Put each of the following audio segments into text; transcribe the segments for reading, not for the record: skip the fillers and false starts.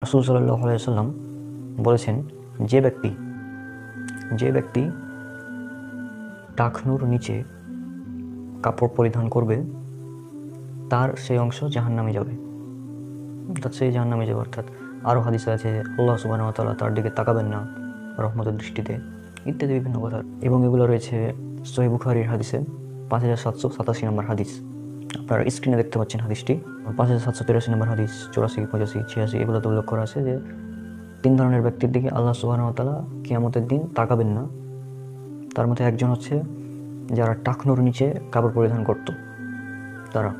রাসূল সাল্লাল্লাহু আলাইহি ওয়াসাল্লাম বলেছেন, যে ব্যক্তি টাকনুর নিচে কাপড় পরিধান করবে তার সেই অংশ জাহান্নামে যাবে, অর্থাৎ আরও হাদিসে আছে আল্লাহ সুবহানাহু ওয়া তাআলা তার দিকে তাকাবেন না রহমতের দৃষ্টিতে, ইত্যাদি বিভিন্ন কথা। এবং এগুলো রয়েছে সহিহ বুখারীর হাদিসে 5787 নম্বর হাদিস। আপনারা স্ক্রিনে দেখতে পাচ্ছেন হাদিসটি। 5783 নম্বর হাদিস, 84, 85, 86 এগুলোতে উল্লেখ করা আছে যে 3 ধরনের ব্যক্তির দিকে আল্লাহ সুবহানাহু ওয়া তাআলা কিয়ামতের দিন তাকাবেন না। তার মধ্যে একজন হচ্ছে যারা টাকনুর নিচে কাপড় পরিধান করত তারা।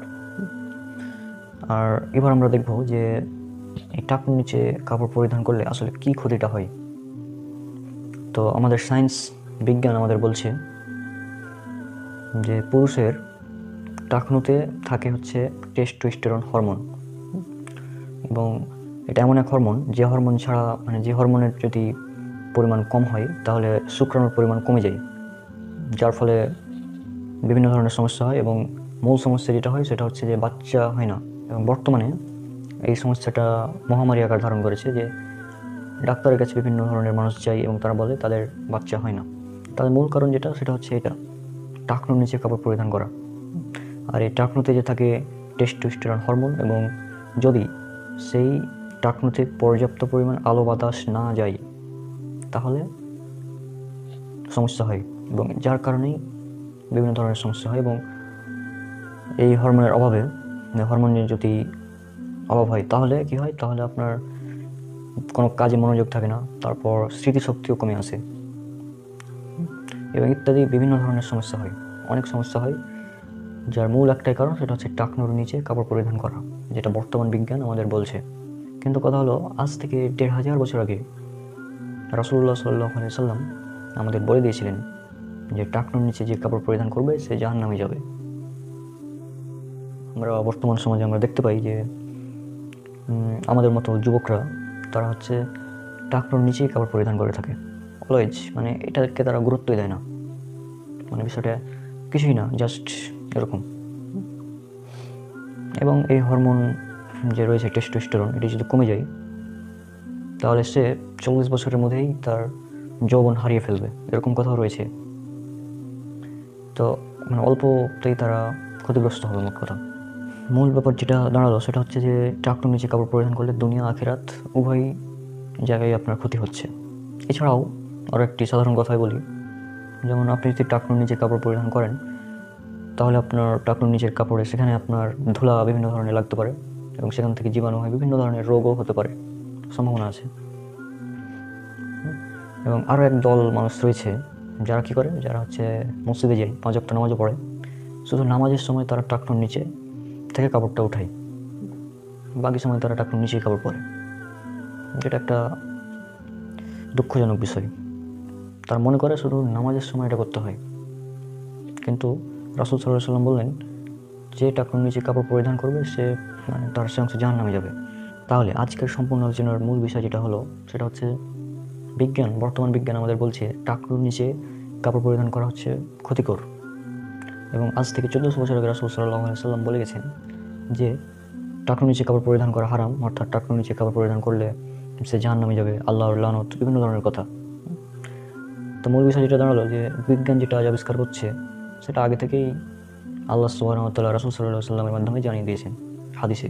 আর এবার আমরা দেখব যে এই টাকনুর নিচে কাপড় পরিধান করলে আসলে কি ক্ষতিটা হয়। তো আমাদের সায়েন্স বিজ্ঞান আমাদের বলছে যে পুরুষের টাকনুতে থাকে হচ্ছে টেস্টোস্টেরন হরমোন, এবং এটা এমন এক হরমোন যে হরমোন ছাড়া যে হরমোনের যদি পরিমাণ কম হয় তাহলে শুক্রাণুর পরিমাণ কমে যায়, যার ফলে বিভিন্ন ধরনের সমস্যা হয়। এবং মূল সমস্যা যেটা হয় সেটা হচ্ছে যে বাচ্চা হয় না। এবং বর্তমানে এই সমস্যাটা মহামারী আকার ধারণ করেছে যে ডাক্তারের কাছে বিভিন্ন ধরনের মানুষ যায় এবং তারা বলে তাদের বাচ্চা হয় না। তাদের মূল কারণ যেটা সেটা হচ্ছে এটা টাকনুর নিচে কাপড় পরিধান করা। আর এই টাকনুতে যে থাকে টেস্টোস্টেরন হরমোন, এবং যদি সেই টাকনুতে পর্যাপ্ত পরিমাণ আলো বাতাস না যায় তাহলে সমস্যা হয়, এবং যার কারণেই বিভিন্ন ধরনের সমস্যা হয়। এবং এই হরমোনের অভাবে, হরমোনের যদি অভাব হয় তাহলে কি হয়, তাহলে আপনার কোনো কাজে মনোযোগ থাকে না, তারপর স্মৃতিশক্তিও কমে আসে, এবং ইত্যাদি বিভিন্ন ধরনের সমস্যা হয়, অনেক সমস্যা হয়, যার মূল একটাই কারণ সেটা হচ্ছে টাকনুর নিচে কাপড় পরিধান করা, যেটা বর্তমান বিজ্ঞান আমাদের বলছে। কিন্তু কথা হলো, আজ থেকে 1500 বছর আগে রাসূলুল্লাহ সাল্লাল্লাহু আলাইহি ওয়াসাল্লাম আমাদের বলে দিয়েছিলেন যে টাকনুর নিচে যে কাপড় পরিধান করবে সে জাহান্নামে যাবে। আমরা বর্তমান সমাজে আমরা দেখতে পাই যে আমাদের মতো যুবকরা তারা হচ্ছে টাকনুর নিচেই কাপড় পরিধান করে থাকে অলওয়েজ, এটাকে তারা গুরুত্বই দেয় না, বিষয়টা কিছুই না, জাস্ট এরকম। এবং এই হরমোন যে রয়েছে টেস্টোস্টেরন, এটি যদি কমে যায় তাহলে সে 40 বছরের মধ্যেই তার যৌবন হারিয়ে ফেলবে, এরকম কথাও রয়েছে। তো অল্পতেই তারা ক্ষতিগ্রস্ত হবে। মোট কথা, মূল ব্যাপার যেটা দাঁড়ালো সেটা হচ্ছে যে টাকনুর নিচে কাপড় পরিধান করলে দুনিয়া আখিরাত উভয় জায়গায় আপনার ক্ষতি হচ্ছে। এছাড়াও আরও একটি সাধারণ কথাই বলি, যেমন আপনি যদি টাকনুর নিচে কাপড় পরিধান করেন তাহলে আপনার টাকনুর নিচের কাপড়ে সেখানে আপনার ধুলা বিভিন্ন ধরনের লাগতে পারে, এবং সেখান থেকে জীবাণু হয়, বিভিন্ন ধরনের রোগও হতে পারে, সম্ভাবনা আছে। এবং আরও এক দল মানুষ রয়েছে যারা কি করে, যারা হচ্ছে মসজিদে যায়, 5 ওয়াক্ত নামাজও পড়ে, শুধু নামাজের সময় তারা টাকনুর নিচে থেকে কাপড়টা উঠায়, বাকি সময় তারা টাকনুর নিচেই কাপড় পরে, যেটা একটা দুঃখজনক বিষয়। তারা মনে করে শুধু নামাজের সময় এটা করতে হয়, কিন্তু রাসূল সাল্লাল্লাহু আলাইহি ওয়াসাল্লাম বললেন যে টাকনুর নিচে কাপড় পরিধান করবে সে তার সে অংশ জাহান্নামে যাবে। তাহলে আজকের সম্পূর্ণ আলোচনার মূল বিষয় যেটা হলো সেটা হচ্ছে বর্তমান বিজ্ঞান আমাদের বলছে টাকনুর নিচে কাপড় পরিধান করা হচ্ছে ক্ষতিকর, এবং আজ থেকে 1400 বছর আগে রাসূল সাল্লাল্লাহু আলাইহি ওয়াসাল্লাম বলে গেছেন যে টাকনুর নিচে কাপড় পরিধান করা হারাম, অর্থাৎ টাকনুর নিচে কাপড় পরিধান করলে সে জাহান্নামে যাবে, আল্লাহর লানত, বিভিন্ন ধরনের কথা। তো মূল বিষয় যেটা দাঁড়ালো যে বিজ্ঞান যেটা আজ আবিষ্কার করছে সেটা আগে থেকেই আল্লাহ সুবহানাহু ওয়া তাআলা রাসূল সাল্লাল্লাহু আলাইহি ওয়াসাল্লামের মাধ্যমে জানিয়ে দিয়েছেন হাদিসে।